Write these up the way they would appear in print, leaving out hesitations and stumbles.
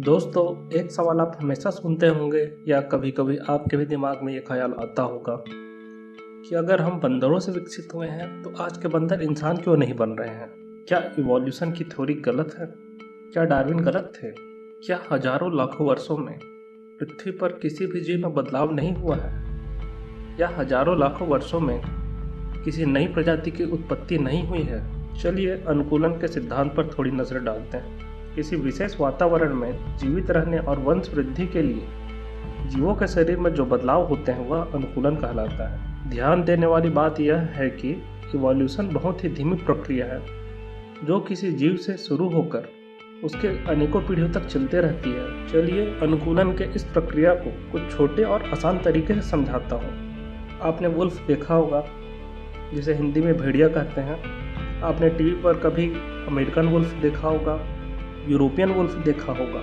दोस्तों, एक सवाल आप हमेशा सुनते होंगे या कभी-कभी आपके भी दिमाग में ये ख्याल आता होगा कि अगर हम बंदरों से विकसित हुए हैं तो आज के बंदर इंसान क्यों नहीं बन रहे हैं? क्या इवोल्यूशन की थ्योरी गलत है? क्या डार्विन गलत थे? क्या हजारों लाखों वर्षों में पृथ्वी पर किसी भी जीव में बदलाव नहीं हुआ है? या हजारों लाखों वर्षों में किसी नई प्रजाति की उत्पत्ति नहीं हुई है? चलिए अनुकूलन के सिद्धांत पर थोड़ी नज़र डालते हैं। किसी विशेष वातावरण में जीवित रहने और वंश वृद्धि के लिए जीवों के शरीर में जो बदलाव होते हैं वह अनुकूलन कहलाता है। ध्यान देने वाली बात यह है कि इवोल्यूशन बहुत ही धीमी प्रक्रिया है जो किसी जीव से शुरू होकर उसके अनेकों पीढ़ियों तक चलते रहती है। चलिए अनुकूलन के इस प्रक्रिया को कुछ छोटे और आसान तरीके से समझाता हूँ। आपने वुल्फ देखा होगा, जिसे हिंदी में भेड़िया कहते हैं। आपने टीवी पर कभी अमेरिकन वुल्फ देखा होगा, यूरोपियन वुल्फ देखा होगा।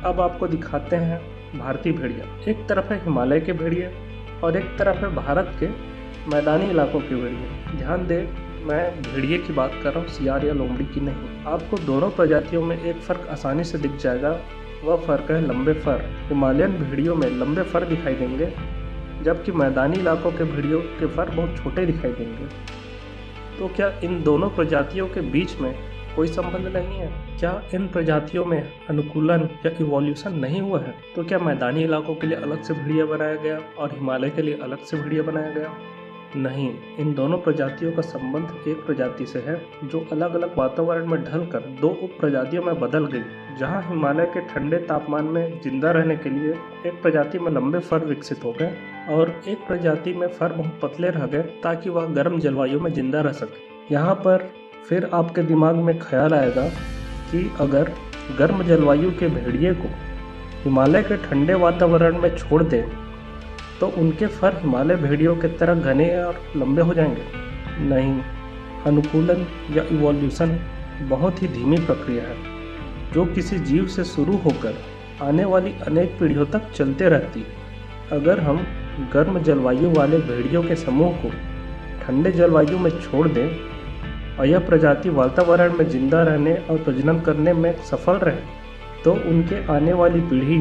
अब आपको दिखाते हैं भारतीय भेड़िया। एक तरफ है हिमालय के भेड़िए और एक तरफ है भारत के मैदानी इलाकों के भेड़िए। ध्यान दें, मैं भेड़िए की बात कर रहा हूँ, सियार या लोमड़ी की नहीं। आपको दोनों प्रजातियों में एक फ़र्क आसानी से दिख जाएगा। वह फ़र्क है लंबे फर। हिमालयन भेड़ियों में लंबे फर दिखाई देंगे, जबकि मैदानी इलाकों के भेड़ियों के फर बहुत छोटे दिखाई देंगे। तो क्या इन दोनों प्रजातियों के बीच में कोई संबंध नहीं है? क्या इन प्रजातियों में अनुकूलन या इवोल्यूशन नहीं हुआ है? तो क्या मैदानी इलाकों के लिए अलग से भेड़िया बनाया गया और हिमालय के लिए अलग से भेड़िया बनाया गया? नहीं, इन दोनों प्रजातियों का संबंध एक प्रजाति से है जो अलग अलग वातावरण में ढलकर दो उप प्रजातियों में बदल गई। जहां हिमालय के ठंडे तापमान में जिंदा रहने के लिए एक प्रजाति में लंबे फर विकसित हो गए और एक प्रजाति में फर बहुत पतले रह गए ताकि वह गर्म जलवायु में जिंदा रह सके। यहाँ पर फिर आपके दिमाग में ख्याल आएगा कि अगर गर्म जलवायु के भेड़िए को हिमालय के ठंडे वातावरण में छोड़ दें तो उनके फर हिमालय भेड़ियों की तरह घने और लंबे हो जाएंगे। नहीं, अनुकूलन या इवोल्यूशन बहुत ही धीमी प्रक्रिया है जो किसी जीव से शुरू होकर आने वाली अनेक पीढ़ियों तक चलते रहती है। अगर हम गर्म जलवायु वाले भेड़ियों के समूह को ठंडे जलवायु में छोड़ दें और यह प्रजाति वातावरण में जिंदा रहने और प्रजनन करने में सफल रहे तो उनके आने वाली पीढ़ी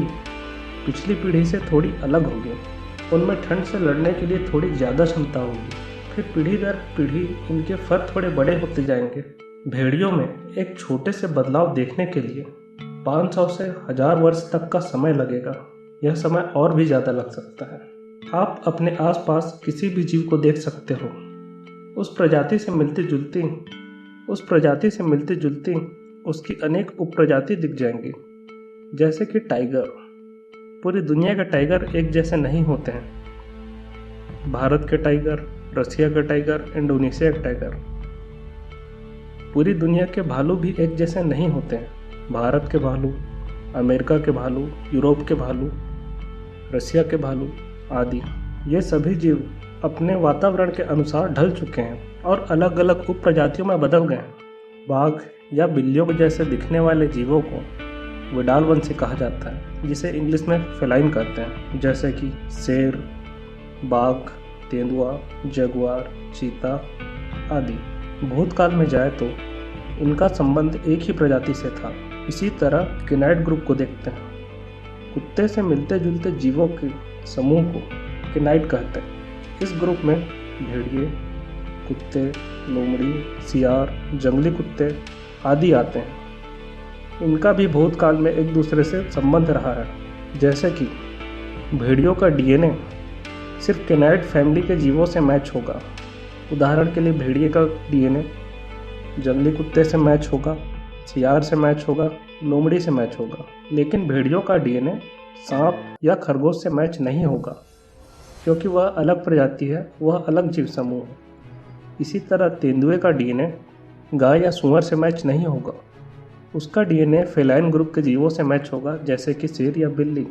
पिछली पीढ़ी से थोड़ी अलग होगी। उनमें ठंड से लड़ने के लिए थोड़ी ज़्यादा क्षमता होगी। फिर पीढ़ी दर पीढ़ी इनके फर थोड़े बड़े होते जाएंगे। भेड़ियों में एक छोटे से बदलाव देखने के लिए 500 से 1000 वर्ष तक का समय लगेगा। यह समय और भी ज़्यादा लग सकता है। आप अपने आसपास किसी भी जीव को देख सकते हो, उस प्रजाति से मिलती जुलती उसकी अनेक उपप्रजाति दिख जाएंगी। जैसे कि टाइगर। पूरी दुनिया के टाइगर एक जैसे नहीं होते हैं। भारत के टाइगर, रसिया के टाइगर, इंडोनेशिया के टाइगर। पूरी दुनिया के भालू भी एक जैसे नहीं होते हैं। भारत के भालू, अमेरिका के भालू, यूरोप के भालू, रसिया के भालू आदि। ये सभी जीव अपने वातावरण के अनुसार ढल चुके हैं और अलग अलग उप प्रजातियों में बदल गए हैं। बाघ या बिल्लियों जैसे दिखने वाले जीवों को विडालवंशी कहा जाता है, जिसे इंग्लिश में फेलाइन कहते हैं। जैसे कि शेर, बाघ, तेंदुआ, जगुआर, चीता आदि। भूतकाल में जाए तो इनका संबंध एक ही प्रजाति से था। इसी तरह किनाइड ग्रुप को देखते हैं। कुत्ते से मिलते जुलते जीवों के समूह को किनाइड कहते हैं। इस ग्रुप में भेड़िए, कुत्ते, लोमड़ी, सियार, जंगली कुत्ते आदि आते हैं। इनका भी भूतकाल में एक दूसरे से संबंध रहा है। जैसे कि भेड़ियों का डीएनए सिर्फ कैनाइड फैमिली के जीवों से मैच होगा। उदाहरण के लिए भेड़िए का डीएनए जंगली कुत्ते से मैच होगा, सियार से मैच होगा, लोमड़ी से मैच होगा, लेकिन भेड़ियों का डीएनए सांप या खरगोश से मैच नहीं होगा क्योंकि वह अलग प्रजाति है, वह अलग जीव समूह है। इसी तरह तेंदुए का डीएनए गाय या सूअर से मैच नहीं होगा। उसका डीएनए फेलाइन ग्रुप के जीवों से मैच होगा, जैसे कि शेर या बिल्ली।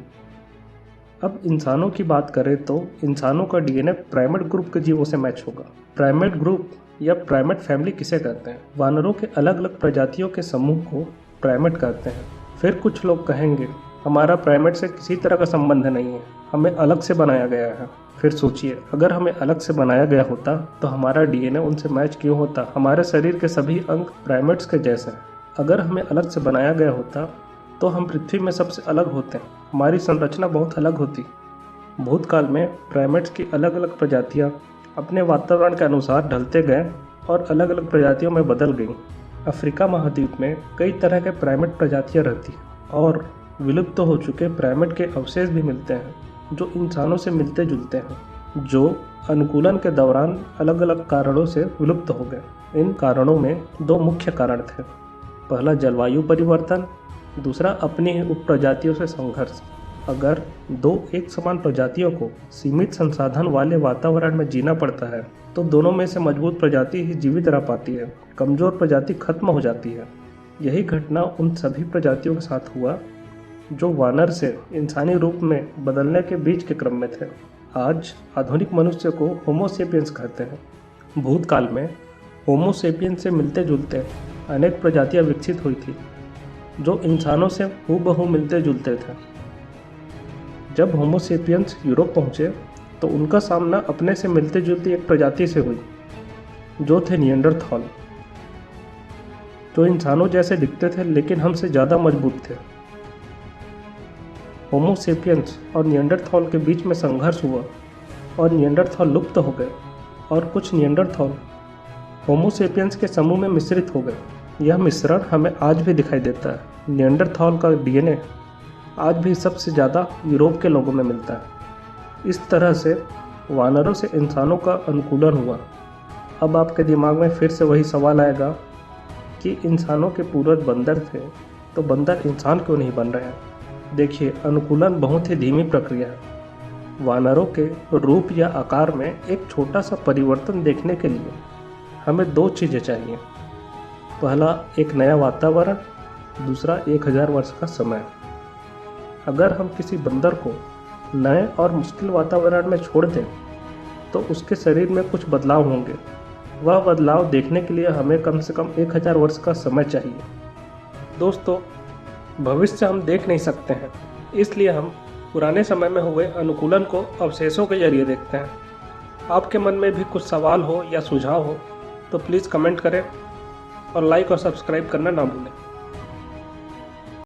अब इंसानों की बात करें तो इंसानों का डीएनए प्राइमेट ग्रुप के जीवों से मैच होगा। प्राइमेट ग्रुप या प्राइमेट फैमिली किसे कहते हैं? वानरों के अलग अलग प्रजातियों के समूह को प्राइमेट कहते हैं। फिर कुछ लोग कहेंगे हमारा प्राइमेट से किसी तरह का संबंध नहीं है, हमें अलग से बनाया गया है। फिर सोचिए, अगर हमें अलग से बनाया गया होता तो हमारा डीएनए उनसे मैच क्यों होता? हमारे शरीर के सभी अंग प्राइमेट्स के जैसे हैं। अगर हमें अलग से बनाया गया होता तो हम पृथ्वी में सबसे अलग होते हैं। हमारी संरचना बहुत अलग होती। भूतकाल में प्राइमेट्स की अलग अलग प्रजातियां अपने वातावरण के अनुसार ढलते गए और अलग अलग प्रजातियों में बदल गईं। अफ्रीका महाद्वीप में कई तरह के प्राइमेट प्रजातियां रहती हैं और विलुप्त हो चुके प्राइमेट के अवशेष भी मिलते हैं जो इंसानों से मिलते जुलते हैं, जो अनुकूलन के दौरान अलग अलग कारणों से विलुप्त हो गए। इन कारणों में दो मुख्य कारण थे। पहला जलवायु परिवर्तन, दूसरा अपनी ही उपप्रजातियों से संघर्ष। अगर दो एक समान प्रजातियों को सीमित संसाधन वाले वातावरण में जीना पड़ता है तो दोनों में से मजबूत प्रजाति ही जीवित रह पाती है, कमजोर प्रजाति खत्म हो जाती है। यही घटना उन सभी प्रजातियों के साथ हुआ जो वानर से इंसानी रूप में बदलने के बीच के क्रम में थे। आज आधुनिक मनुष्य को होमो सेपियंस कहते हैं। भूतकाल में होमो सेपियंस से मिलते जुलते अनेक प्रजातियां विकसित हुई थी जो इंसानों से हूबहू मिलते जुलते थे। जब होमो सेपियंस यूरोप पहुंचे तो उनका सामना अपने से मिलते जुलती एक प्रजाति से हुई जो थे निएंडरथॉल, जो इंसानों जैसे दिखते थे लेकिन हमसे ज़्यादा मजबूत थे। होमो सेपियंस और निएंडरथॉल के बीच में संघर्ष हुआ और निएंडरथॉल लुप्त हो गए और कुछ निएंडरथॉल होमो सेपियंस के समूह में मिश्रित हो गए। यह मिश्रण हमें आज भी दिखाई देता है। निएंडरथॉल का डीएनए आज भी सबसे ज़्यादा यूरोप के लोगों में मिलता है। इस तरह से वानरों से इंसानों का अनुकूलन हुआ। अब आपके दिमाग में फिर से वही सवाल आएगा कि इंसानों के पूर्वज बंदर थे तो बंदर इंसान क्यों नहीं बन रहे हैं? देखिए, अनुकूलन बहुत ही धीमी प्रक्रिया है। वानरों के रूप या आकार में एक छोटा सा परिवर्तन देखने के लिए हमें दो चीज़ें चाहिए। पहला, एक नया वातावरण, दूसरा 1000 वर्ष का समय। अगर हम किसी बंदर को नए और मुश्किल वातावरण में छोड़ दें तो उसके शरीर में कुछ बदलाव होंगे। वह बदलाव देखने के लिए हमें कम से कम 1000 वर्ष का समय चाहिए। दोस्तों, भविष्य हम देख नहीं सकते हैं, इसलिए हम पुराने समय में हुए अनुकूलन को अवशेषों के जरिए देखते हैं। आपके मन में भी कुछ सवाल हो या सुझाव हो तो प्लीज़ कमेंट करें और लाइक और सब्सक्राइब करना ना भूलें।